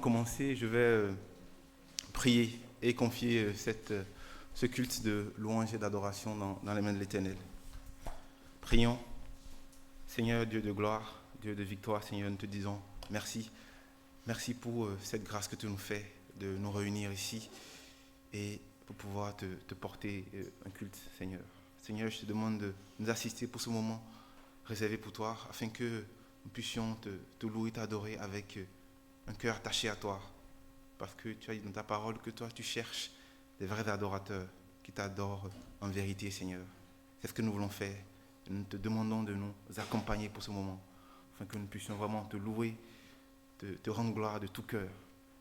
de commencer, je vais prier et confier ce culte de louange et d'adoration dans les mains de l'Éternel. Prions. Seigneur, Dieu de gloire, Dieu de victoire, Seigneur, nous te disons merci. Merci pour cette grâce que tu nous fais de nous réunir ici et pour pouvoir te porter un culte, Seigneur. Seigneur, je te demande de nous assister pour ce moment réservé pour toi, afin que nous puissions te louer et t'adorer avec un cœur attaché à toi. Parce que tu as dit dans ta parole que toi, tu cherches des vrais adorateurs qui t'adorent en vérité, Seigneur. C'est ce que nous voulons faire. Nous te demandons de nous accompagner pour ce moment, afin que nous puissions vraiment te louer, te rendre gloire de tout cœur.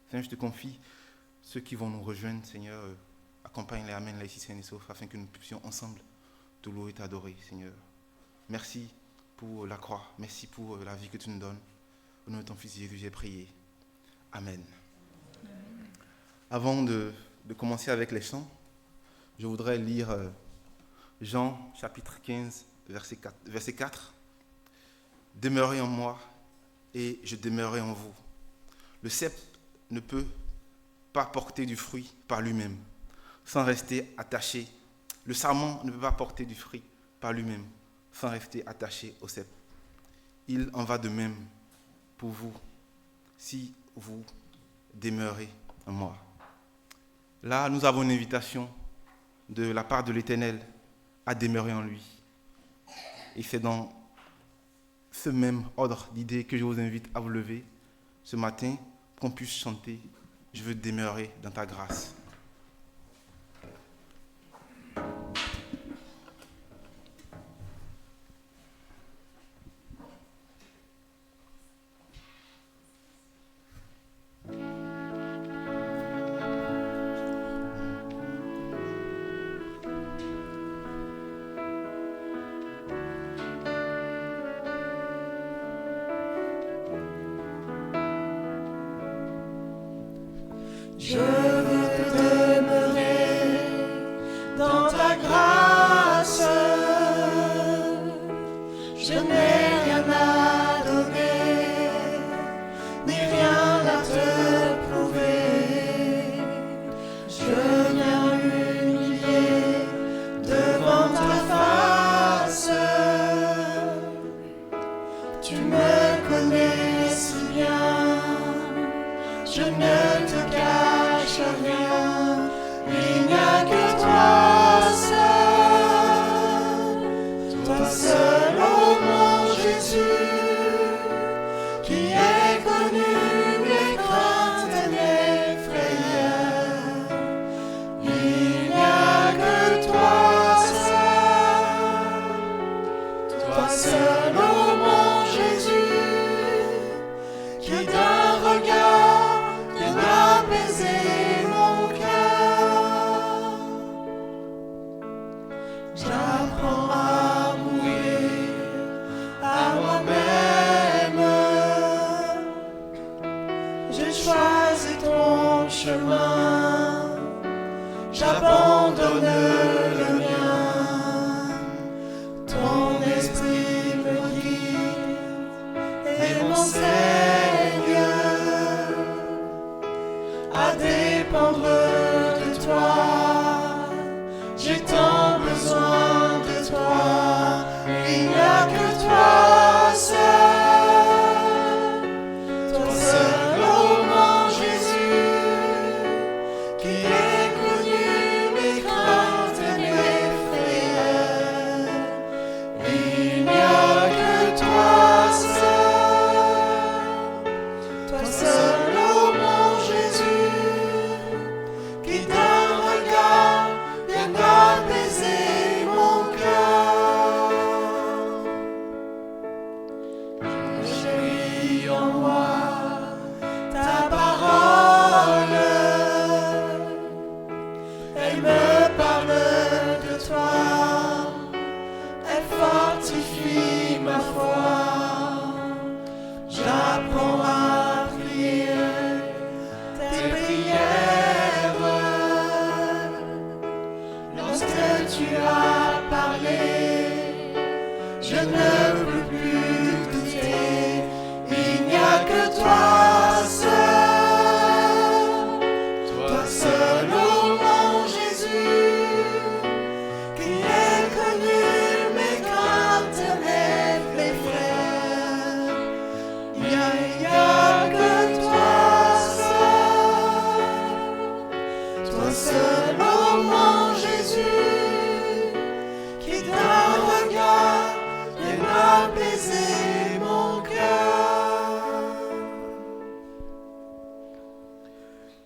Seigneur, je te confie ceux qui vont nous rejoindre, Seigneur, accompagne-les, amène-les ici, Seigneur, afin que nous puissions ensemble te louer et t'adorer, Seigneur. Merci pour la croix, merci pour la vie que tu nous donnes. Au nom de ton Fils Jésus, j'ai prié. Amen. Avant de commencer avec les chants, je voudrais lire Jean chapitre 15, verset 4. Demeurez en moi et je demeurerai en vous. Le cep ne peut pas porter du fruit par lui-même, sans rester attaché. Le sarment ne peut pas porter du fruit par lui-même, sans rester attaché au cep. Il en va de même pour vous, si vous demeurez en moi. Là, nous avons une invitation de la part de l'Éternel à demeurer en lui. Et c'est dans ce même ordre d'idées que je vous invite à vous lever ce matin pour qu'on puisse chanter « Je veux demeurer dans ta grâce ». Je veux demeurer dans ta grâce. Je n'ai rien à donner, ni rien à te prouver. Je viens humilier devant ta face. Tu me connais si bien, je ne te cache rien, il n'y a que toi seul, ô mon Jésus, qui ai connu mes craintes et mes frayeurs. Il n'y a que toi seul, ô mon Jésus, qui d'un regard vient apaiser mon cœur. J'apprends à mourir à moi-même. J'ai choisi ton chemin, j'abandonne le mien. Ton esprit me guide et m'enseigne à dépendre de toi. J'ai tant besoin de toi, il n'y a que toi seul, ô mon Jésus, qui ai connu mes craintes et mes frayeurs. Il n'y a que toi seul, ô mon Jésus,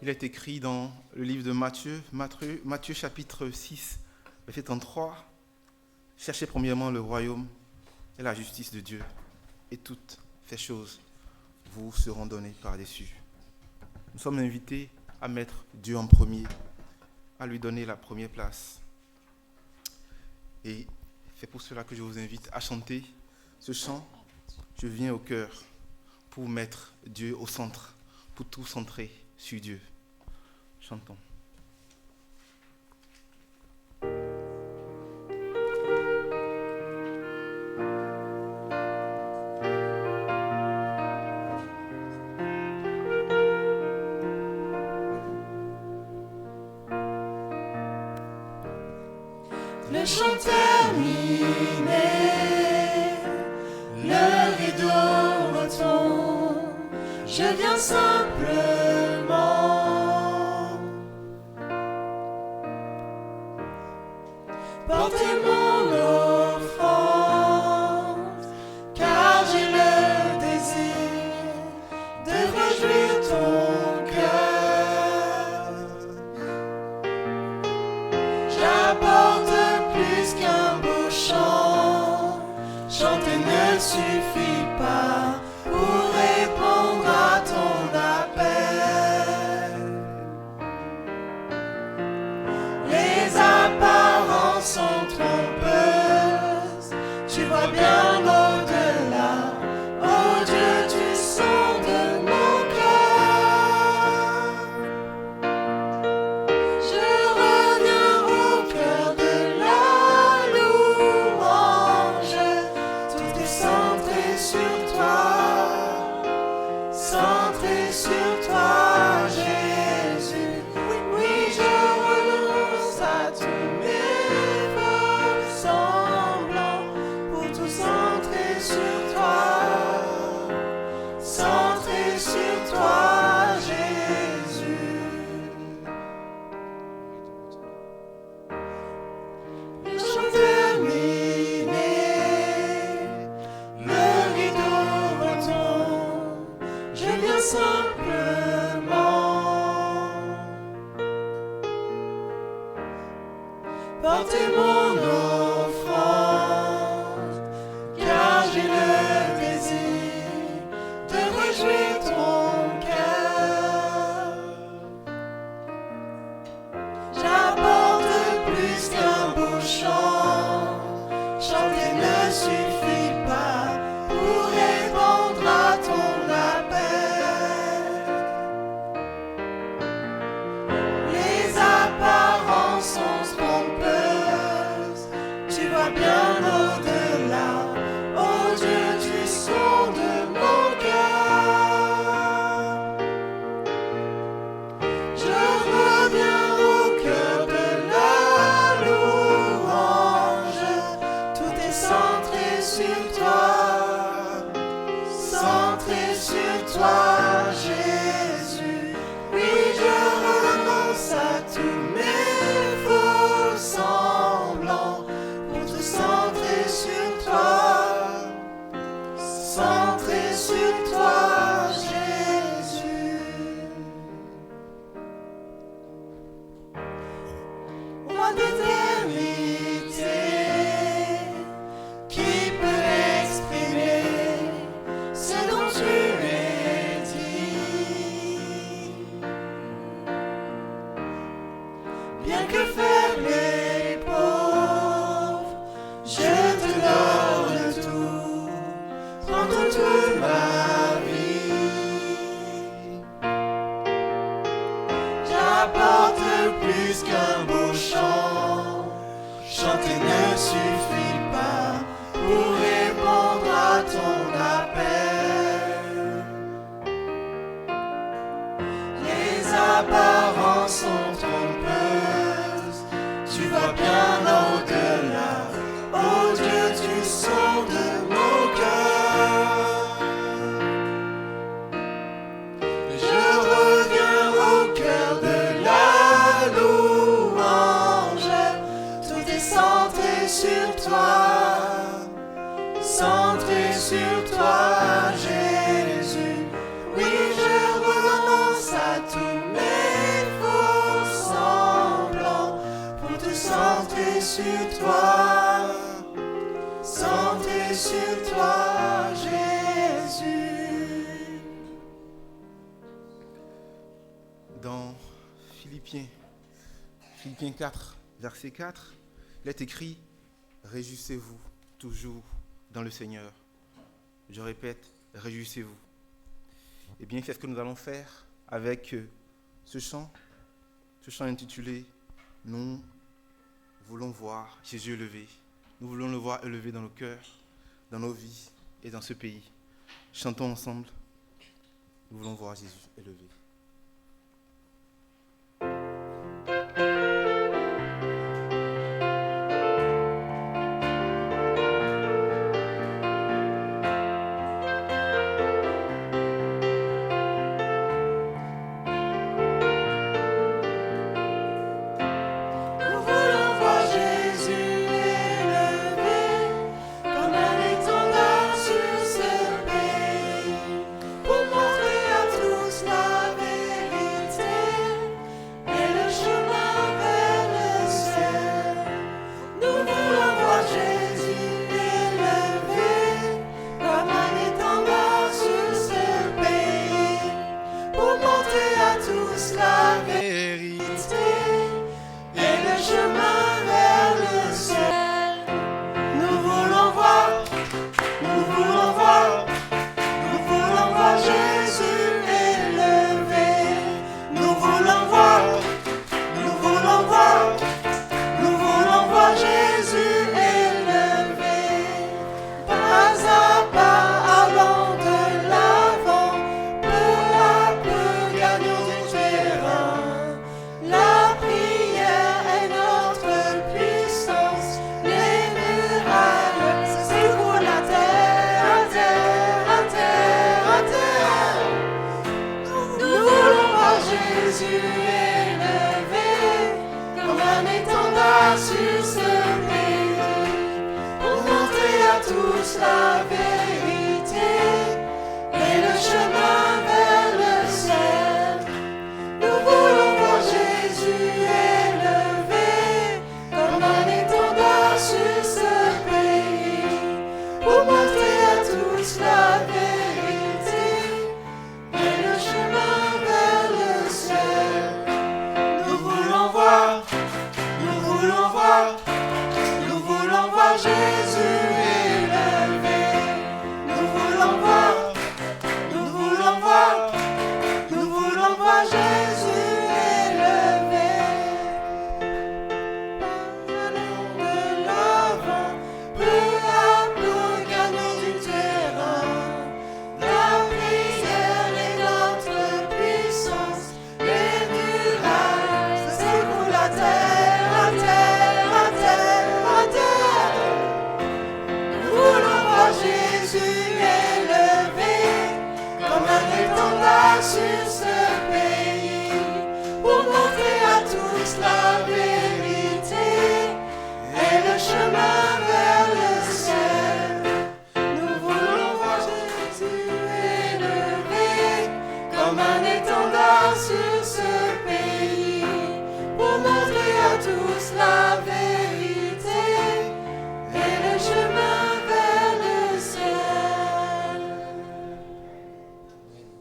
Il est écrit dans le livre de Matthieu chapitre 6, verset 33, « Cherchez premièrement le royaume et la justice de Dieu, et toutes ces choses vous seront données par-dessus. » Nous sommes invités à mettre Dieu en premier, à lui donner la première place. Et c'est pour cela que je vous invite à chanter ce chant « Je viens au cœur » pour mettre Dieu au centre, pour tout centrer sur Dieu. Chantons. Le chant terminé, le rideau retombe, je viens simplement porter mon offrande, car j'ai le désir de réjouir ton cœur. J'apporte plus qu'un beau chant, chanter ne suffit pas pour répondre à ton appel. Les apparences sont trompeuses, tu vois bien au-delà. Oh Dieu, tu sondes mon cœur. Je reviens au cœur de la louange, tout est centré sur toi, centré sur toi, Jésus. Oui, je renonce à tous mes faux semblants pour tout centrer sur toi, centré sur toi, Jésus. Le chant terminé, le rideau retombe, je viens simplement porter mon offrande, car j'ai le désir de réjouir ton cœur. J'apporte plus qu'un beau chant, chanter ne suffit pas pour répondre à ton appel. Les apparences sont trompeuses, tu vois bien au-delà. Oh Dieu, tu sondes mon cœur. Je reviens au cœur de la louange, tout est centré sur toi, centré sur toi, Jésus. Oui, je renonce à tous mes faux semblants pour tout centrer sur toi, centré sur toi, Jésus. Roi d'éternité, qui peut exprimer ce dont tu es dit? Bien que faible et pauvre, je te donne tout, prendre toute ma vie. J'apporte plus qu'un beau chant, chanter ne suffit pas pour répondre à ton appel. Les apparences sont trompeuses, tu vois bien au-delà. Oh Dieu, tu sondes mon cœur. Je reviens au cœur de la louange, tout est centré sur toi, centré sur toi, Jésus. Oui, je renonce à tous mes sur toi, centré sur toi, Jésus. Dans Philippiens 4, verset 4, il est écrit « Réjouissez-vous toujours dans le Seigneur ». Je répète, réjouissez-vous. Eh bien, c'est ce que nous allons faire avec ce chant intitulé « Nous voulons voir Jésus élevé ». Nous voulons le voir élevé dans nos cœurs, dans nos vies et dans ce pays. Chantons ensemble. Nous voulons voir Jésus élevé.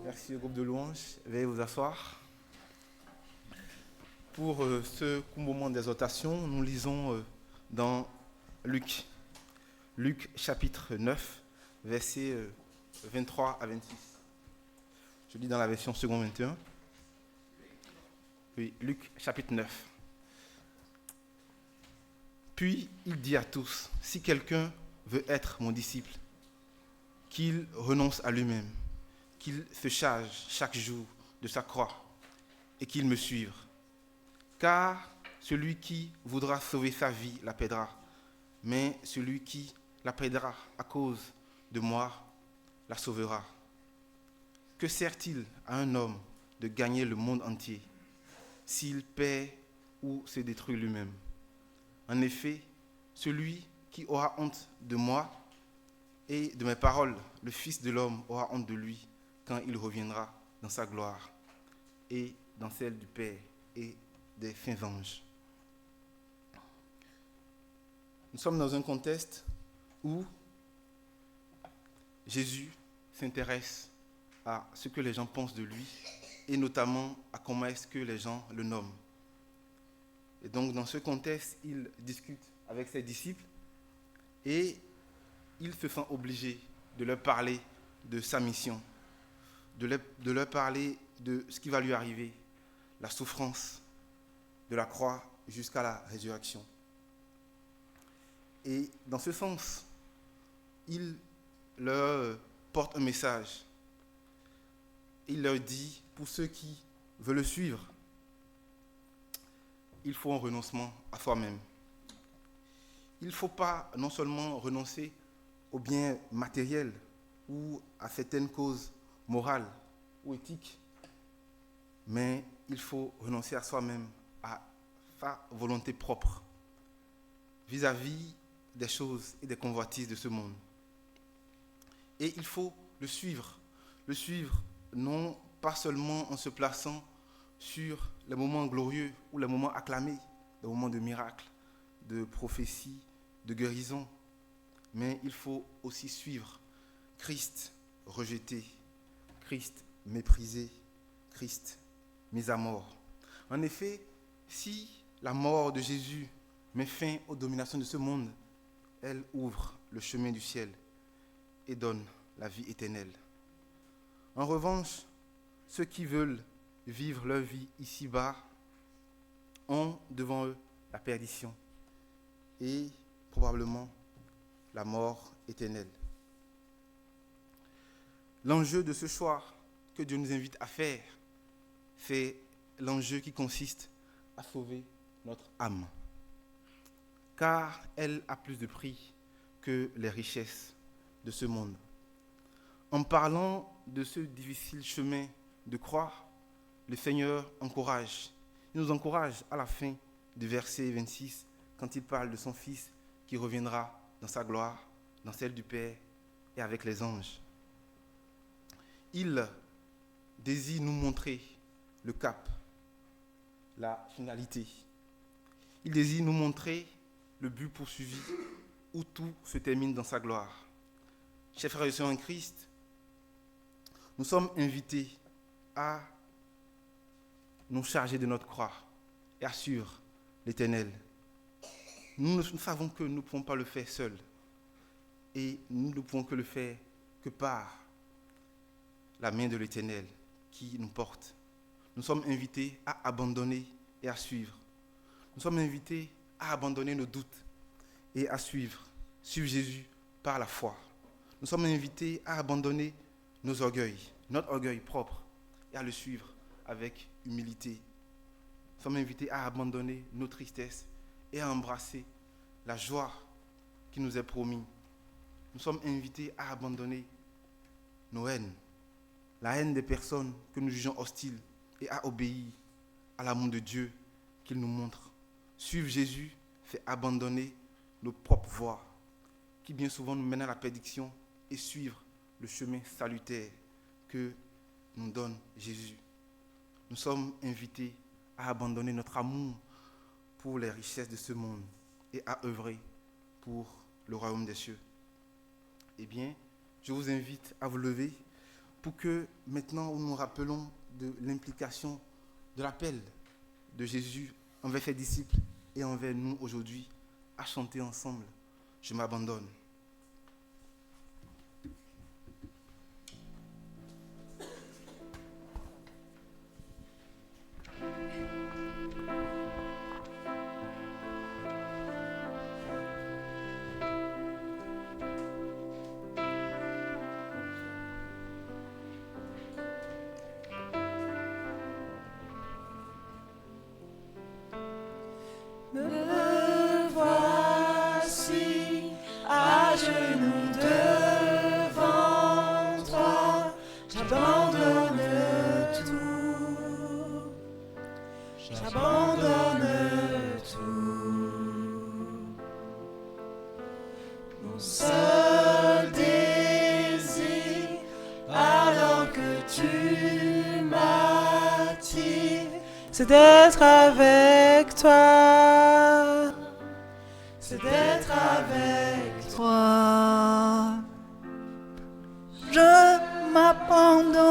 Merci au groupe de louanges. Veuillez vous asseoir. Pour ce court moment d'exhortation, nous lisons dans Luc chapitre 9, versets 23 à 26. Je lis dans la version second 21. Oui, Luc chapitre 9. Puis il dit à tous, si quelqu'un veut être mon disciple, qu'il renonce à lui-même, qu'il se charge chaque jour de sa croix et qu'il me suive. Car celui qui voudra sauver sa vie la perdra, mais celui qui la perdra à cause de moi la sauvera. Que sert-il à un homme de gagner le monde entier s'il perd ou se détruit lui-même? En effet, celui qui aura honte de moi et de mes paroles, le Fils de l'homme aura honte de lui quand il reviendra dans sa gloire et dans celle du Père et des saints anges. Nous sommes dans un contexte où Jésus s'intéresse à ce que les gens pensent de lui et notamment à comment est-ce que les gens le nomment. Et donc dans ce contexte, il discute avec ses disciples et il se sent obligé de leur parler de sa mission, de leur parler de ce qui va lui arriver, la souffrance de la croix jusqu'à la résurrection. Et dans ce sens, il leur porte un message. Il leur dit, pour ceux qui veulent le suivre, il faut un renoncement à soi-même. Il ne faut pas non seulement renoncer aux biens matériels ou à certaines causes morales ou éthiques, mais il faut renoncer à soi-même, à sa volonté propre, vis-à-vis des choses et des convoitises de ce monde. Et il faut le suivre non pas seulement en se plaçant sur les moments glorieux ou les moments acclamés, les moments de miracles, de prophéties, de guérison, mais il faut aussi suivre Christ rejeté, Christ méprisé, Christ mis à mort. En effet, si la mort de Jésus met fin aux dominations de ce monde, elle ouvre le chemin du ciel et donne la vie éternelle. En revanche, ceux qui veulent vivre leur vie ici-bas ont devant eux la perdition et probablement la mort éternelle. L'enjeu de ce choix que Dieu nous invite à faire, c'est l'enjeu qui consiste à sauver notre âme, car elle a plus de prix que les richesses de ce monde. En parlant de ce difficile chemin de croix, le Seigneur il nous encourage à la fin du verset 26, quand il parle de son Fils qui reviendra dans sa gloire, dans celle du Père et avec les anges. Il désire nous montrer le cap, la finalité. Il désire nous montrer le but poursuivi, où tout se termine dans sa gloire. Chers frères et sœurs en Christ, nous sommes invités à nous charger de notre croix et à suivre l'Éternel. Nous savons que nous ne pouvons pas le faire seuls et nous ne pouvons que le faire que par la main de l'Éternel qui nous porte. Nous sommes invités à abandonner et à suivre. Nous sommes invités à abandonner nos doutes et à suivre Jésus par la foi. Nous sommes invités à abandonner nos orgueils, notre orgueil propre, et à le suivre avec humilité. Nous sommes invités à abandonner nos tristesses et à embrasser la joie qui nous est promise. Nous sommes invités à abandonner nos haines, la haine des personnes que nous jugeons hostiles, et à obéir à l'amour de Dieu qu'il nous montre. Suivre Jésus, c'est abandonner nos propres voies, qui bien souvent nous mènent à la perdition, et suivre le chemin salutaire que nous donne Jésus. Nous sommes invités à abandonner notre amour pour les richesses de ce monde et à œuvrer pour le royaume des cieux. Eh bien, je vous invite à vous lever pour que maintenant nous nous rappelons de l'implication de l'appel de Jésus envers ses disciples et envers nous aujourd'hui à chanter ensemble « Je m'abandonne ». Me voici à genoux devant toi, j'abandonne tout, mon seul désir, alors que tu m'attires, c'est d'être avec toi. c'est d'être avec toi. Je m'abandonne.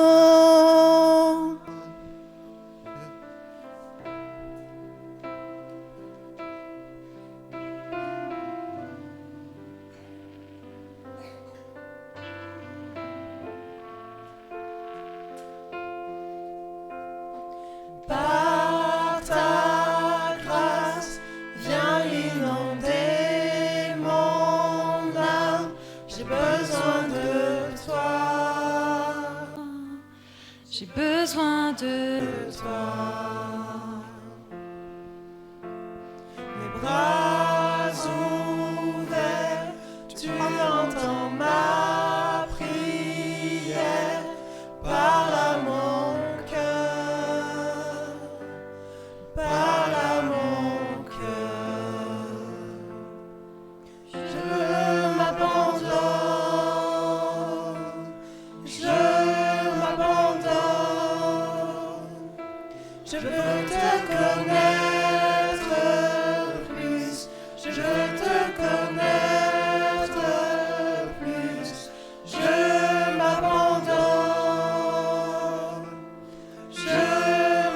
Par ta grâce, viens inonder mon âme. J'ai besoin de toi. J'ai besoin de Toi. Mes bras ouverts, tu entends ma prière. Parle à mon cœur. Parle à mon cœur. Je m'abandonne. Je m'abandonne. Je veux te connaître plus. Je veux te connaître plus. Je m'abandonne. Je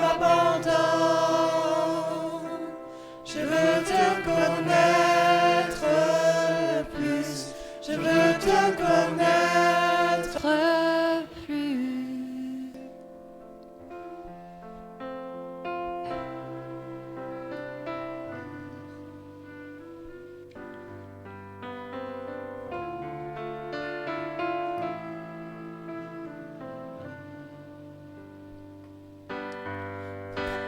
m'abandonne. Je veux te connaître plus. Je veux te connaître. plus.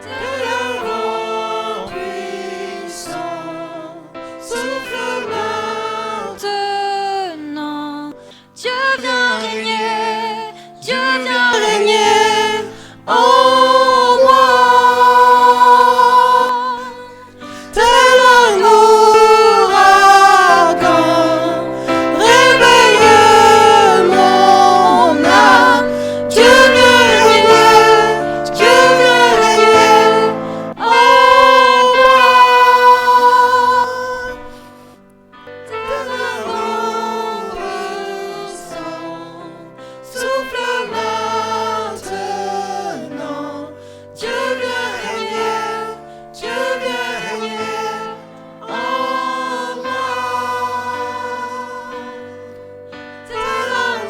De l'amour puissant, souffle Maintenant, Dieu vient régner, Dieu vient régner en moi. Tel un ouragan, réveille mon âme. Dieu vient régner en moi. Tel un vent puissant, souffle maintenant. Dieu vient régner en moi. Tel un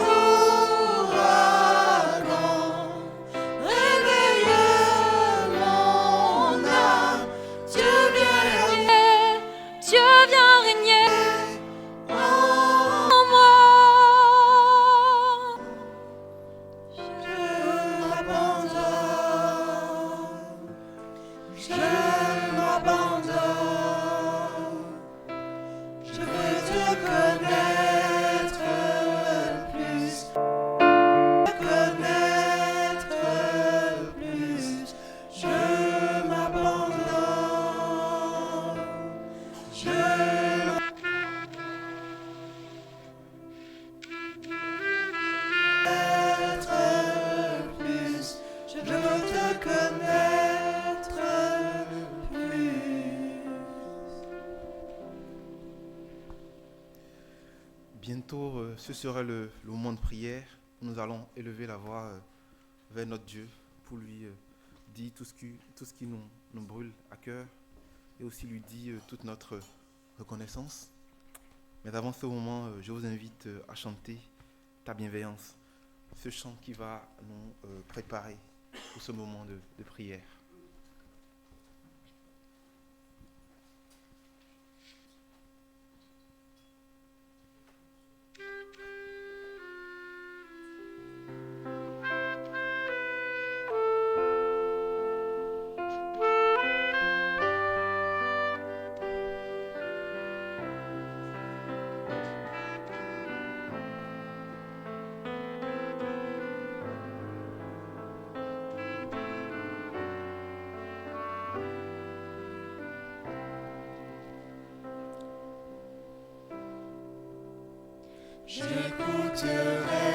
ouragan, réveille mon âme. Dieu vient régner Dieu vient régner en en moi. Je m'abandonne. Je m'abandonne. Je veux te connaître plus. Te connaître plus. Je m'abandonne. Je m'abandonne plus. Je veux te connaître plus. Bientôt, ce sera le moment de prière. Nous allons élever la voix vers notre Dieu pour lui dire tout ce qui nous brûle à cœur et aussi lui dire toute notre reconnaissance. Mais avant ce moment, je vous invite à chanter Ta bienveillance, ce chant qui va nous préparer pour ce moment de prière. J'écouterai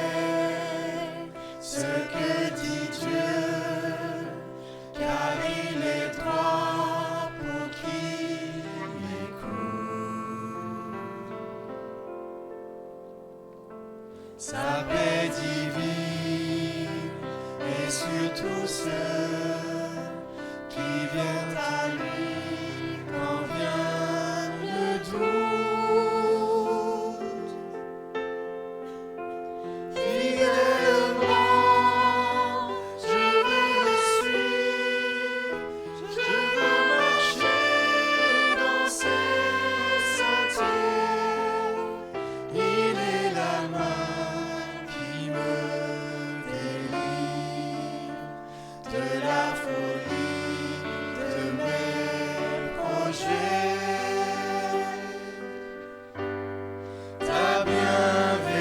ce que dit Dieu, car il est droit pour qui l'écoute. sa paix divine et sur tous ceux qui viennent à lui quand vient le doute. Fidèlement, je veux le suivre, je veux marcher dans ses sentiers. Il est la main qui me délivre de la folie de mes projets. Ta bienveillance,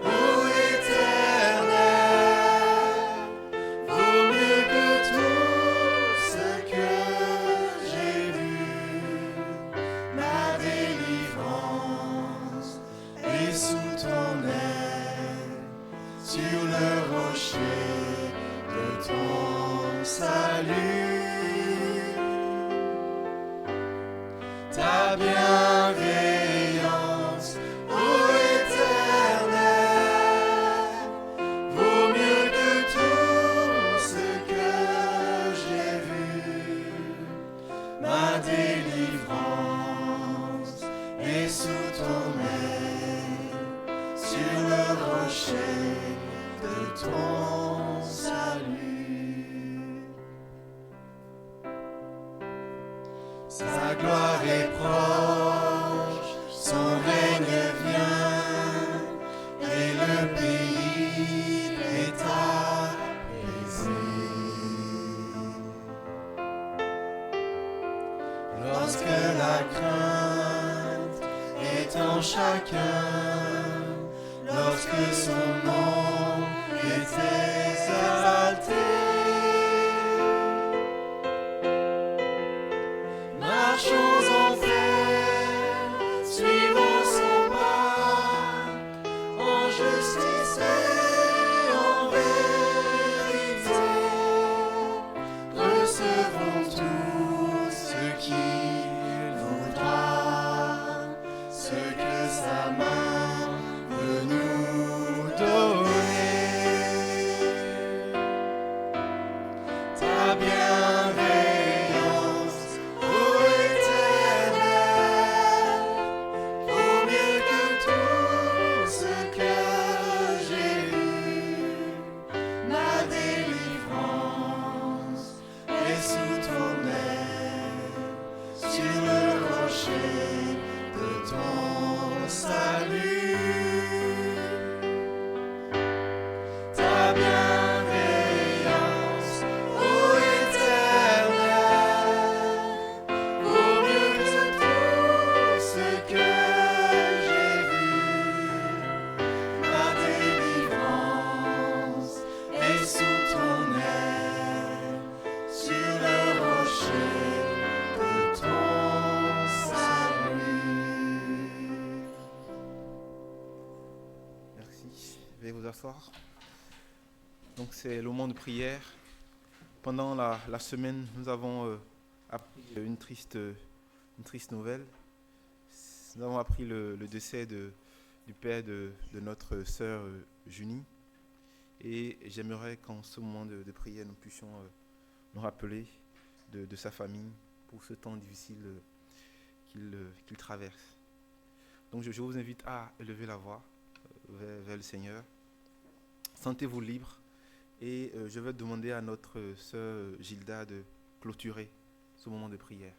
ô Éternel, vaut mieux que tout ce que j'ai vu. Ma délivrance est sous ton aile, sur le rocher de ton salut. Ta bienveillance, ô Éternel, vaut mieux que tout ce que j'ai vu. Ma délivrance est sous ton aile, sur le rocher de ton salut. Sa gloire est proche, son règne vient, et le pays est apaisé. Lorsque la crainte est en chacun, lorsque son nom est exalté, marchons en paix, suivons son pas, en justice et en vérité. Recevons tout ce qu'il voudra, ce que sa main veut nous donner. Ta bienveillance, ô Éternel, vaut mieux que tout ce que j'ai vu. Ma délivrance est sous ton aile, sur le rocher de ton salut. Ta bienveillance, ô Éternel, vaut mieux que tout ce que j'ai vu. Ma délivrance est sous ton aile, sur le rocher de ton salut. Merci. Veuillez vous asseoir. Donc c'est le moment de prière. Pendant la semaine, nous avons appris une triste nouvelle. Nous avons appris le décès du père de notre sœur Junie. Et j'aimerais qu'en ce moment de prière, nous puissions nous rappeler de sa famille pour ce temps difficile qu'il traverse. Donc je vous invite à élever la voix vers le Seigneur. Sentez-vous libre et je vais demander à notre sœur Gilda de clôturer ce moment de prière.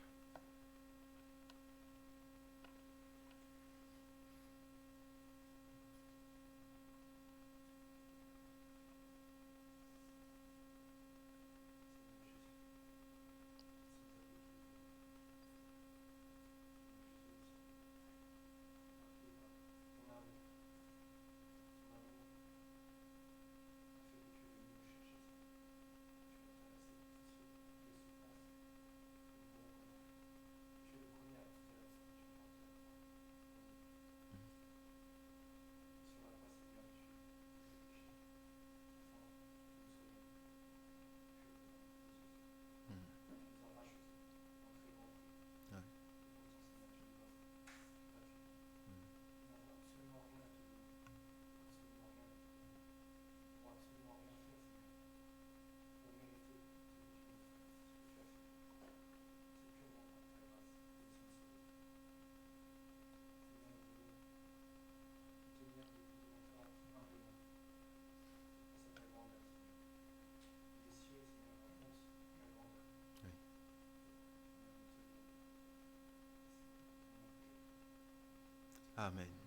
Amen.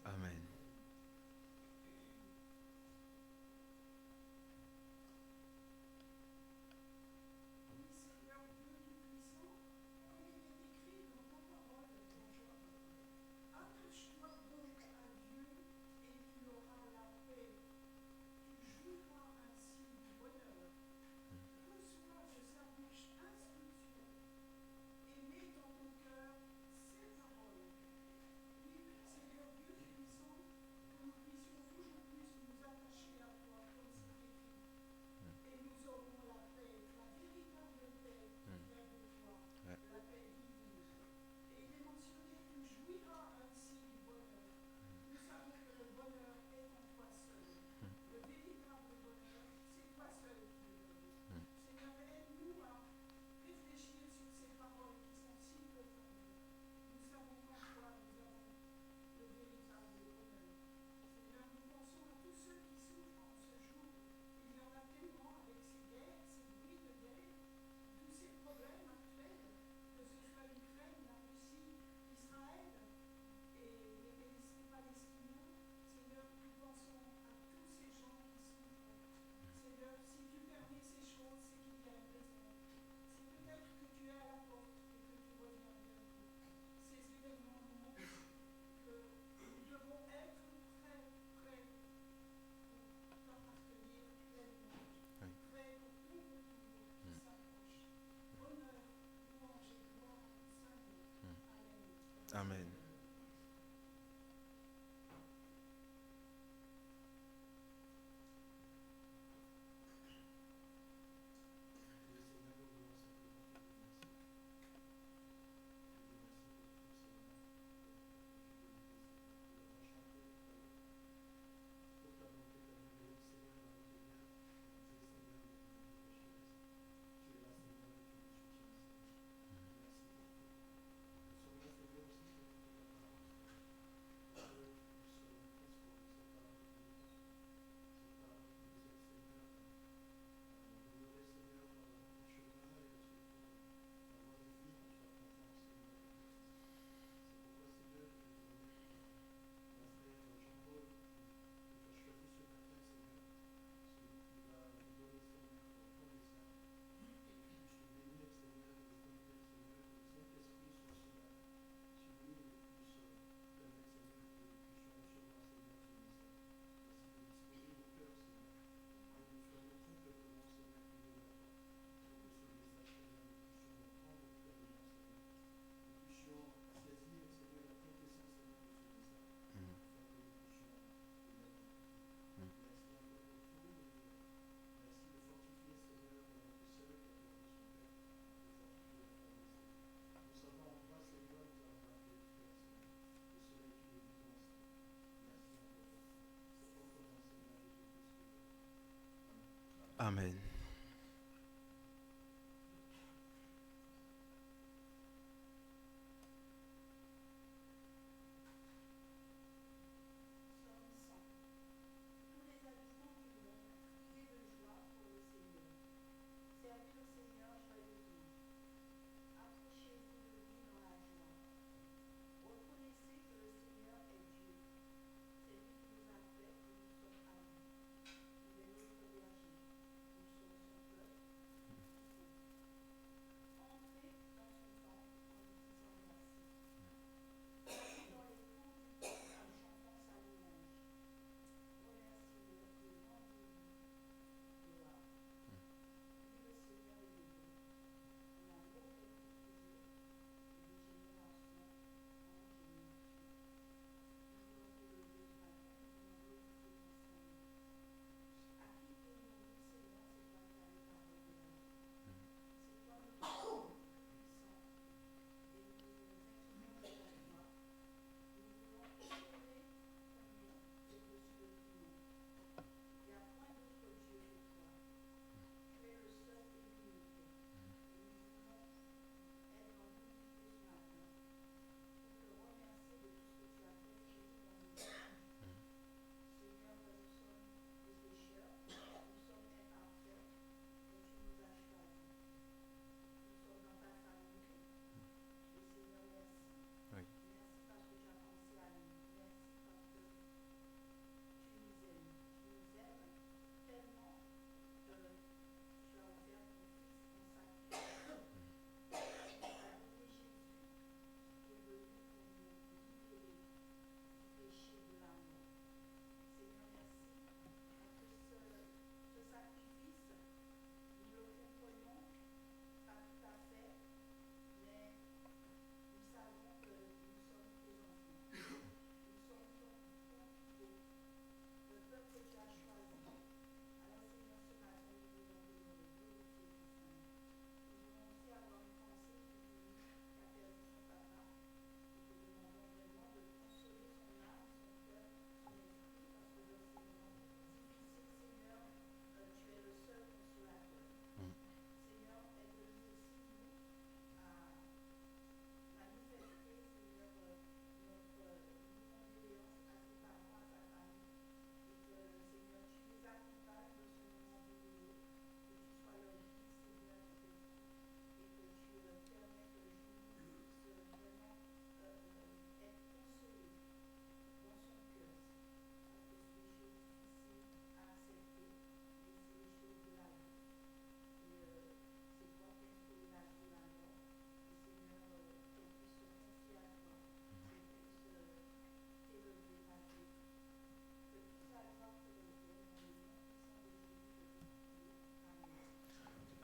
Amen. Amen. Amen. Oui.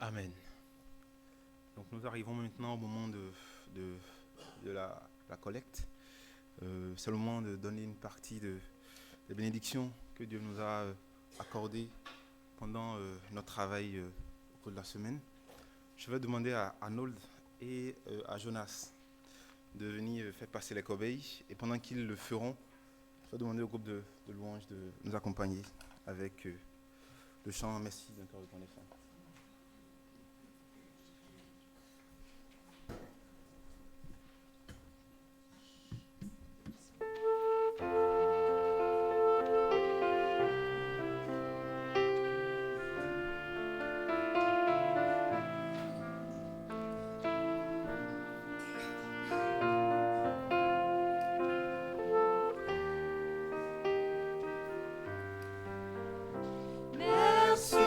Amen. Donc nous arrivons maintenant au moment de la collecte. C'est le moment de donner une partie des bénédictions que Dieu nous a accordées pendant notre travail au cours de la semaine. Je vais demander à Arnold et à Jonas de venir faire passer les corbeilles. Et pendant qu'ils le feront, je vais demander au groupe de louanges de nous accompagner avec le chant « Merci d'un cœur reconnaissant ». Merci.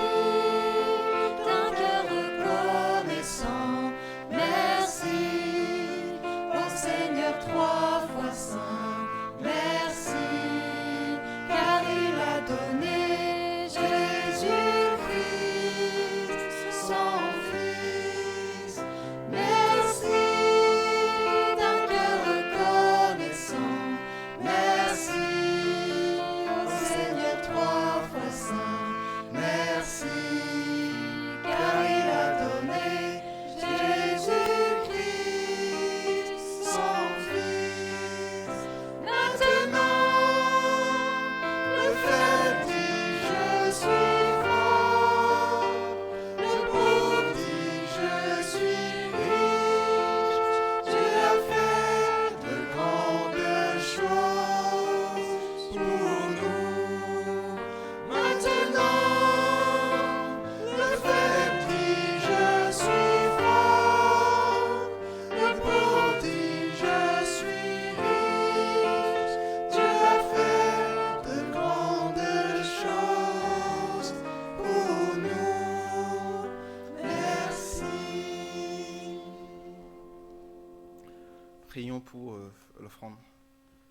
Prions pour l'offrande.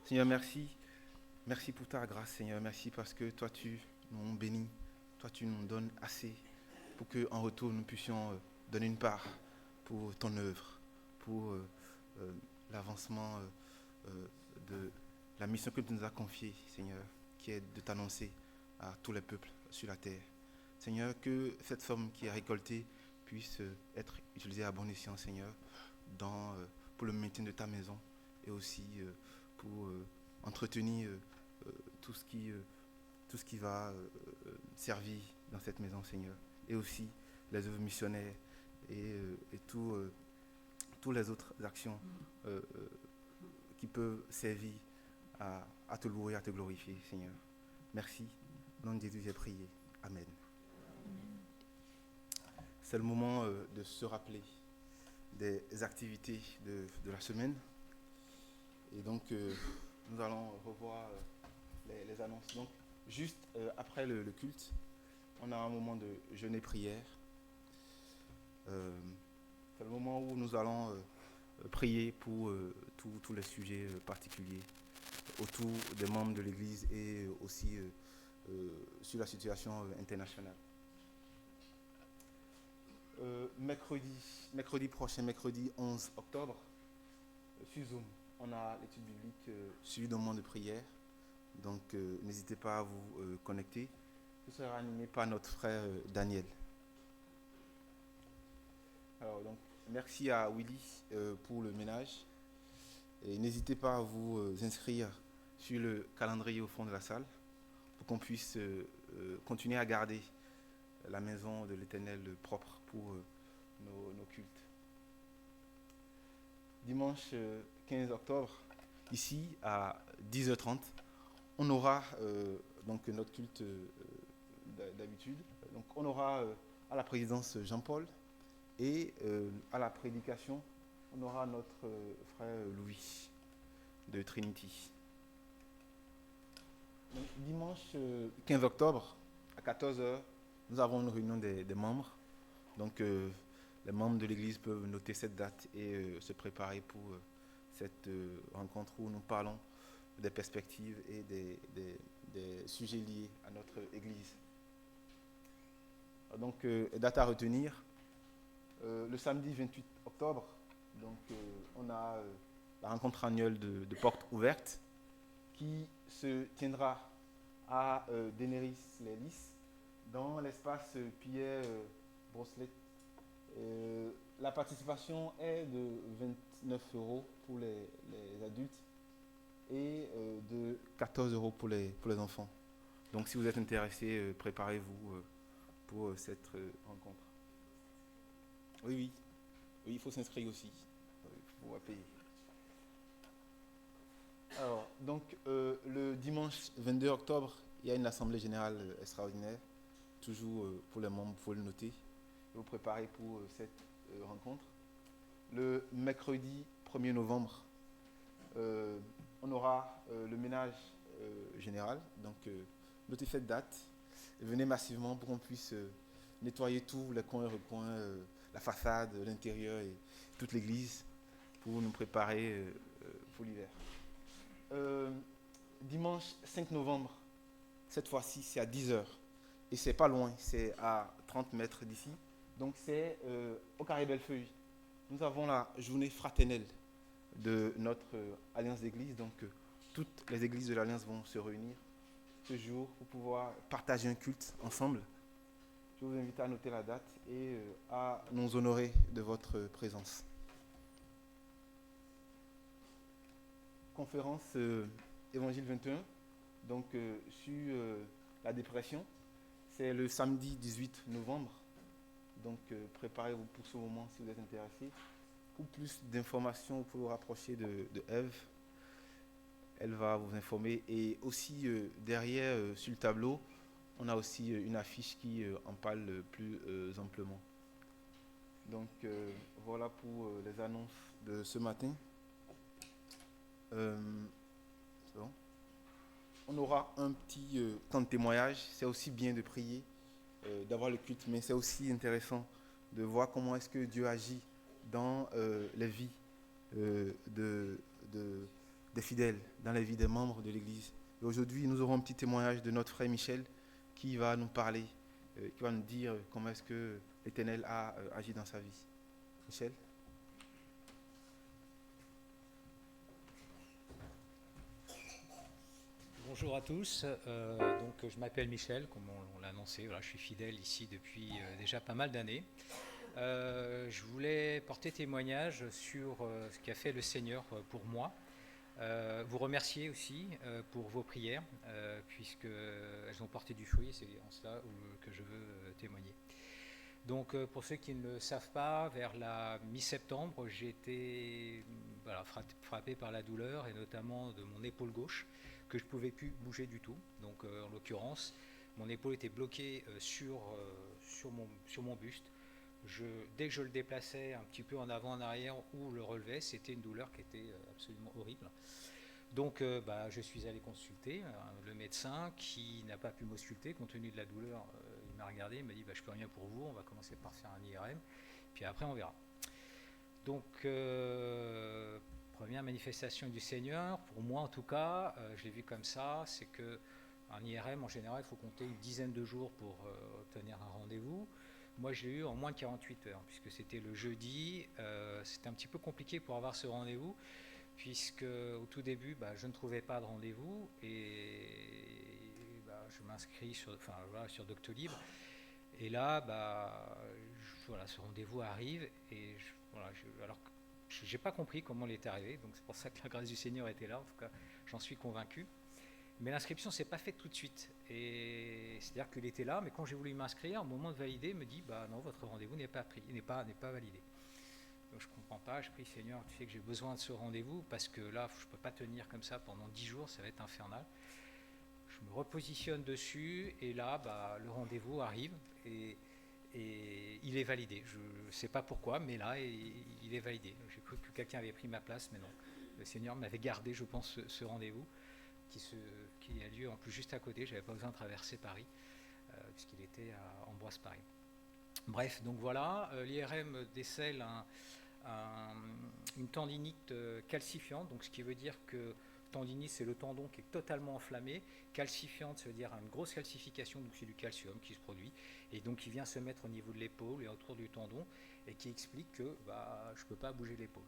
Seigneur, merci. Merci pour ta grâce, Seigneur. Merci parce que toi, tu nous bénis. Toi, tu nous donnes assez pour qu'en retour, nous puissions donner une part pour ton œuvre, pour l'avancement de la mission que tu nous as confiée, Seigneur, qui est de t'annoncer à tous les peuples sur la terre. Seigneur, que cette somme qui est récoltée puisse être utilisée à bon escient, Seigneur, pour le maintien de ta maison et aussi pour entretenir tout ce qui va servir dans cette maison, Seigneur, et aussi les œuvres missionnaires et toutes les autres actions qui peuvent servir à te louer, à te glorifier, Seigneur. Merci. Au nom de Jésus, j'ai prié. Amen. C'est le moment de se rappeler des activités de la semaine. Et donc, nous allons revoir les annonces. Donc, juste après le culte, on a un moment de jeûne et prière. C'est le moment où nous allons prier pour tous les sujets particuliers autour des membres de l'Église et aussi sur la situation internationale. Mercredi prochain, mercredi 11 octobre, sur Zoom, on a l'étude biblique suivie d'un moment de prière. Donc, n'hésitez pas à vous connecter. Ce sera animé par notre frère Daniel. Alors, donc, merci à Willy pour le ménage. Et n'hésitez pas à vous inscrire sur le calendrier au fond de la salle pour qu'on puisse continuer à garder la maison de l'Éternel propre pour nos cultes. Dimanche 15 octobre, ici à 10h30, on aura donc notre culte d'habitude. Donc on aura à la présidence Jean-Paul et à la prédication, on aura notre frère Louis de Trinity. Donc, dimanche 15 octobre à 14h, nous avons une réunion des membres. Donc les membres de l'Église peuvent noter cette date et se préparer pour cette rencontre où nous parlons des perspectives et des sujets liés à notre Église. Donc, date à retenir, le samedi 28 octobre, donc, on a la rencontre annuelle de Portes Ouvertes qui se tiendra à Daenerys-les-Lys dans l'espace Pierre Brosselet. La participation est de 29 € pour les adultes et de 14 € pour les enfants. Donc si vous êtes intéressé, préparez-vous pour cette rencontre. Oui, il faut s'inscrire aussi. Il faut payer. Alors, donc le dimanche 22 octobre, il y a une assemblée générale extraordinaire, toujours pour les membres, il faut le noter. Vous préparez pour cette rencontre. Le mercredi 1er novembre, on aura le ménage général. Donc, notez cette date. Venez massivement pour qu'on puisse nettoyer tous les coins et recoins, la façade, l'intérieur et toute l'église pour nous préparer pour l'hiver. Dimanche 5 novembre, cette fois-ci, c'est à 10h. Et c'est pas loin, c'est à 30 mètres d'ici. Donc c'est au Carré Bellefeuille. Nous avons la journée fraternelle de notre alliance d'église. Donc toutes les églises de l'alliance vont se réunir ce jour pour pouvoir partager un culte ensemble. Je vous invite à noter la date et à nous honorer de votre présence. Conférence Évangile 21, donc sur la dépression. C'est le samedi 18 novembre. Donc, préparez-vous pour ce moment si vous êtes intéressé. Pour plus d'informations, vous pouvez vous rapprocher de Ève. Elle va vous informer. Et aussi, derrière, sur le tableau, on a aussi une affiche qui en parle plus amplement. Donc, voilà pour les annonces de ce matin. C'est bon. On aura un petit temps de témoignage. C'est aussi bien de prier, d'avoir le culte, mais c'est aussi intéressant de voir comment est-ce que Dieu agit dans les vies des fidèles, dans la vie des membres de l'Église. Et aujourd'hui, nous aurons un petit témoignage de notre frère Michel qui va nous parler, qui va nous dire comment est-ce que l'Éternel a agi dans sa vie. Michel? Bonjour à tous, donc je m'appelle Michel, comme on l'a annoncé, voilà, je suis fidèle ici depuis déjà pas mal d'années. Je voulais porter témoignage sur ce qu'a fait le Seigneur pour moi, vous remercier aussi pour vos prières, puisqu'elles ont porté du fruit, c'est en cela que je veux témoigner. Donc pour ceux qui ne le savent pas, vers la mi-septembre, j'ai été frappé par la douleur, et notamment de mon épaule gauche, que je ne pouvais plus bouger du tout. Donc en l'occurrence, mon épaule était bloquée sur mon buste. Dès que je le déplaçais un petit peu en avant, en arrière ou le relevais, c'était une douleur qui était absolument horrible. Donc je suis allé consulter le médecin qui n'a pas pu m'ausculter compte tenu de la douleur. Il m'a regardé, il m'a dit je peux rien pour vous, on va commencer par faire un IRM, puis après on verra. Donc première manifestation du Seigneur, pour moi en tout cas, je l'ai vu comme ça, c'est que un IRM en général il faut compter une dizaine de jours pour obtenir un rendez-vous. Moi, je l'ai eu en moins de 48 heures, puisque c'était le jeudi. C'était un petit peu compliqué pour avoir ce rendez-vous, puisque au tout début, je ne trouvais pas de rendez-vous, et je m'inscris sur Doctolib. Et là, ce rendez-vous arrive, et alors je n'ai pas compris comment il est arrivé, donc c'est pour ça que la grâce du Seigneur était là, en tout cas, j'en suis convaincu. Mais l'inscription ne s'est pas faite tout de suite. Et c'est-à-dire qu'il était là, mais quand j'ai voulu m'inscrire, au moment de valider, il me dit non, votre rendez-vous n'est pas pris, n'est pas validé. Donc je ne comprends pas, je prie Seigneur, tu sais que j'ai besoin de ce rendez-vous, parce que là, je ne peux pas tenir comme ça pendant 10 jours, ça va être infernal. Je me repositionne dessus, et là, le rendez-vous arrive, et il est validé. Je ne sais pas pourquoi, mais là, il est validé. J'ai cru que quelqu'un avait pris ma place, mais non. Le Seigneur m'avait gardé, je pense, ce rendez-vous. Qui a lieu en plus juste à côté, j'avais pas besoin de traverser Paris, puisqu'il était à Ambroise-Paré. Bref, donc voilà, l'IRM décèle une tendinite calcifiante, donc ce qui veut dire que tendinite c'est le tendon qui est totalement enflammé, calcifiante ça veut dire une grosse calcification, donc c'est du calcium qui se produit, et donc qui vient se mettre au niveau de l'épaule et autour du tendon, et qui explique que je ne peux pas bouger l'épaule.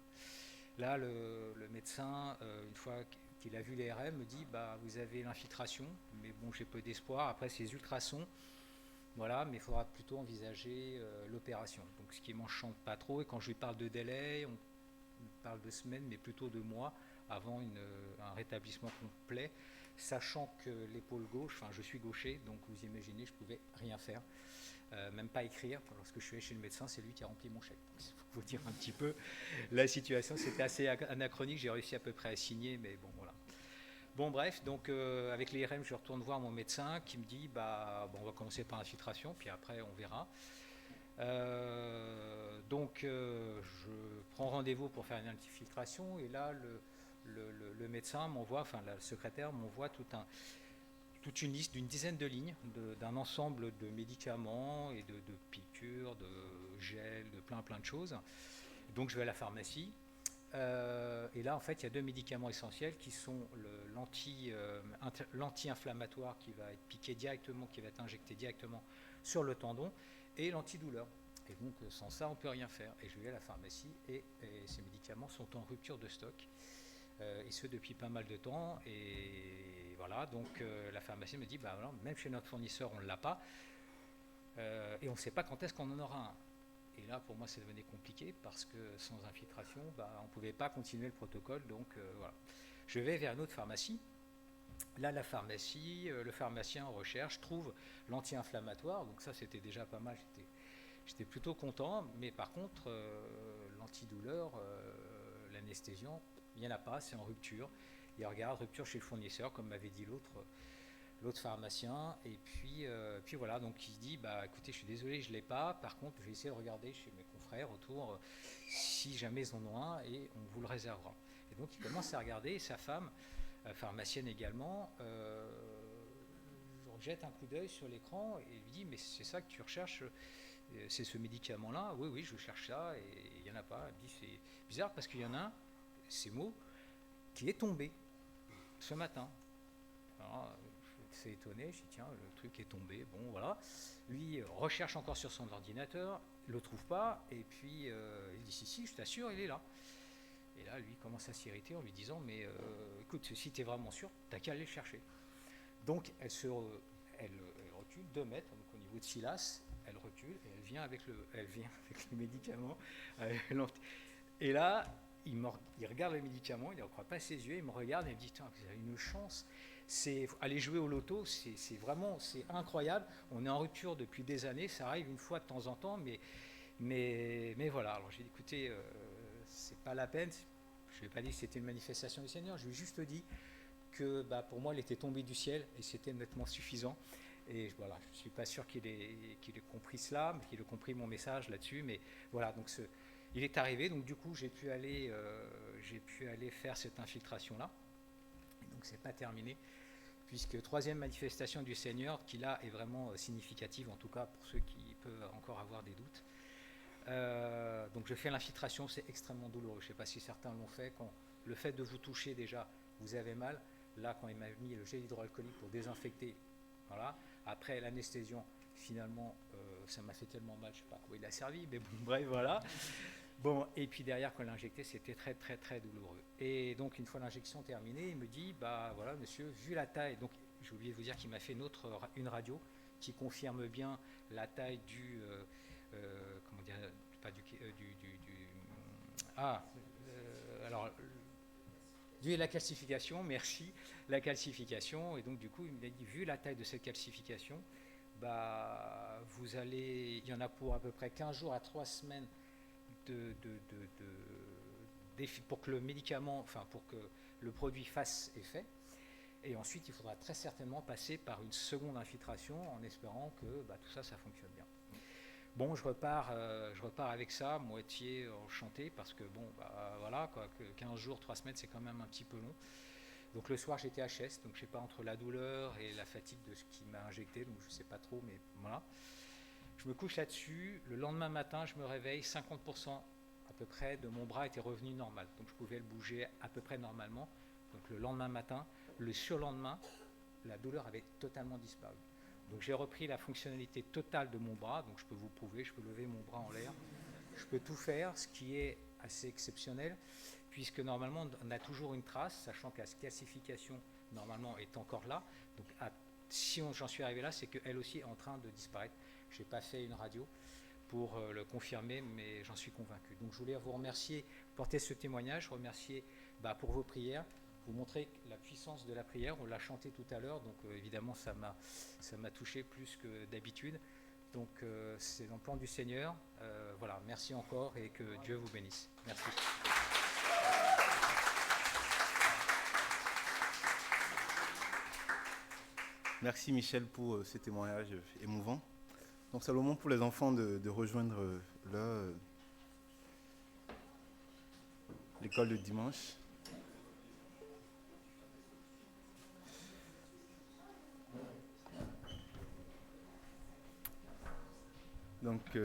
Là, le médecin, une fois qu'il a vu l'IRM, me dit vous avez l'infiltration, mais bon, j'ai peu d'espoir. Après, ces ultrasons, voilà, mais il faudra plutôt envisager l'opération. Donc, ce qui ne m'enchante pas trop. Et quand je lui parle de délai, on parle de semaines, mais plutôt de mois avant un rétablissement complet, sachant que l'épaule gauche, je suis gaucher, donc vous imaginez, je ne pouvais rien faire. Même pas écrire. Lorsque je suis allé chez le médecin, c'est lui qui a rempli mon chèque. Donc, pour vous dire un petit peu la situation, c'était assez anachronique. J'ai réussi à peu près à signer, mais bon, voilà. Bon, bref, donc avec l'IRM, je retourne voir mon médecin qui me dit on va commencer par l'infiltration, puis après on verra. Donc je prends rendez-vous pour faire une infiltration, et là le médecin m'envoie, la secrétaire m'envoie toute une liste d'une dizaine de lignes d'un ensemble de médicaments et de piqûres, de gel, de plein de choses. Donc je vais à la pharmacie, et là en fait il y a deux médicaments essentiels qui sont l'anti-inflammatoire qui va être piqué directement, qui va être injecté directement sur le tendon, et l'antidouleur. Et donc sans ça on ne peut rien faire. Et je vais à la pharmacie, et ces médicaments sont en rupture de stock. Et ce depuis pas mal de temps, et voilà, donc la pharmacie me dit voilà, même chez notre fournisseur on ne l'a pas, et on ne sait pas quand est-ce qu'on en aura un. Et là pour moi c'est devenu compliqué, parce que sans infiltration on ne pouvait pas continuer le protocole, donc voilà. Je vais vers une autre pharmacie. Là la pharmacie, le pharmacien en recherche trouve l'anti-inflammatoire, donc ça c'était déjà pas mal, j'étais plutôt content, mais par contre l'antidouleur, l'anesthésiant, il n'y en a pas, c'est en rupture. Il regarde rupture chez le fournisseur, comme m'avait dit l'autre pharmacien. Et puis voilà, donc il se dit écoutez, je suis désolé, je ne l'ai pas. Par contre, je vais essayer de regarder chez mes confrères autour si jamais ils en ont un, et on vous le réservera. Et donc il commence à regarder, et sa femme, pharmacienne également, jette un coup d'œil sur l'écran et lui dit mais c'est ça que tu recherches, c'est ce médicament-là? Oui, je cherche ça, et il n'y en a pas. Elle me dit c'est bizarre parce qu'il y en a un, ces mots, qui est tombé ce matin. Alors, je suis étonné, je dis tiens, le truc est tombé, bon voilà. Lui recherche encore sur son ordinateur, il ne le trouve pas, et puis il dit si, je t'assure, il est là. Et là, lui commence à s'irriter en lui disant mais écoute, si tu es vraiment sûr, t'as qu'à aller le chercher. Donc elle recule 2 mètres, donc au niveau de Silas, elle recule et elle vient avec le médicament. Et là, il regarde le médicament, il ne croit pas ses yeux, il me regarde et il me dit vous avez une chance. Aller jouer au loto, c'est incroyable. On est en rupture depuis des années, ça arrive une fois de temps en temps, mais voilà. Alors j'ai dit écoutez, c'est pas la peine. Je lui ai pas dit que c'était une manifestation du Seigneur, je lui ai juste dit que pour moi, elle était tombée du ciel et c'était nettement suffisant. Et voilà, je ne suis pas sûr qu'il ait compris cela, qu'il ait compris mon message là-dessus, mais voilà, donc il est arrivé, donc du coup, j'ai pu aller faire cette infiltration-là. Et donc, c'est pas terminé, puisque 3e manifestation du Seigneur, qui là est vraiment significative, en tout cas pour ceux qui peuvent encore avoir des doutes. Donc, je fais l'infiltration, c'est extrêmement douloureux. Je ne sais pas si certains l'ont fait. Quand le fait de vous toucher déjà, vous avez mal. Là, quand il m'a mis le gel hydroalcoolique pour désinfecter, voilà. Après l'anesthésion, finalement, ça m'a fait tellement mal, je ne sais pas à quoi il a servi, mais bon, bref, voilà. Bon, et puis derrière, quand il l'a injecté, c'était très, très, très douloureux. Et donc, une fois l'injection terminée, il me dit, voilà, monsieur, vu la taille, donc j'ai oublié de vous dire qu'il m'a fait une radio qui confirme bien la taille du, comment dire, pas du, alors, la calcification, merci, la calcification, et donc du coup il m'a dit, vu la taille de cette calcification, il y en a pour à peu près 15 jours à 3 semaines pour que le médicament, pour que le produit fasse effet, et ensuite il faudra très certainement passer par une seconde infiltration en espérant que tout ça fonctionne bien. Bon, je repars avec ça, moitié enchanté, parce que voilà, quoi, que 15 jours, 3 semaines, c'est quand même un petit peu long. Donc le soir, j'étais HS, donc je sais pas, entre la douleur et la fatigue de ce qui m'a injecté, donc je sais pas trop, mais voilà. Je me couche là-dessus, le lendemain matin, je me réveille, 50% à peu près de mon bras était revenu normal, donc je pouvais le bouger à peu près normalement. Donc le lendemain matin, le surlendemain, la douleur avait totalement disparu. Donc j'ai repris la fonctionnalité totale de mon bras, donc je peux vous prouver, je peux lever mon bras en l'air, je peux tout faire, ce qui est assez exceptionnel, puisque normalement on a toujours une trace, sachant que la calcification normalement est encore là, donc si j'en suis arrivé là, c'est qu'elle aussi est en train de disparaître. Je n'ai pas fait une radio pour le confirmer, mais j'en suis convaincu. Donc je voulais vous remercier, porter ce témoignage, remercier pour vos prières, vous montrer la puissance de la prière, on l'a chanté tout à l'heure, donc évidemment ça m'a touché plus que d'habitude. Donc c'est dans le plan du Seigneur. Voilà, merci encore et que Dieu vous bénisse. Merci. Merci Michel pour ce témoignage émouvant. Donc c'est le moment pour les enfants de rejoindre l'école de dimanche. Donc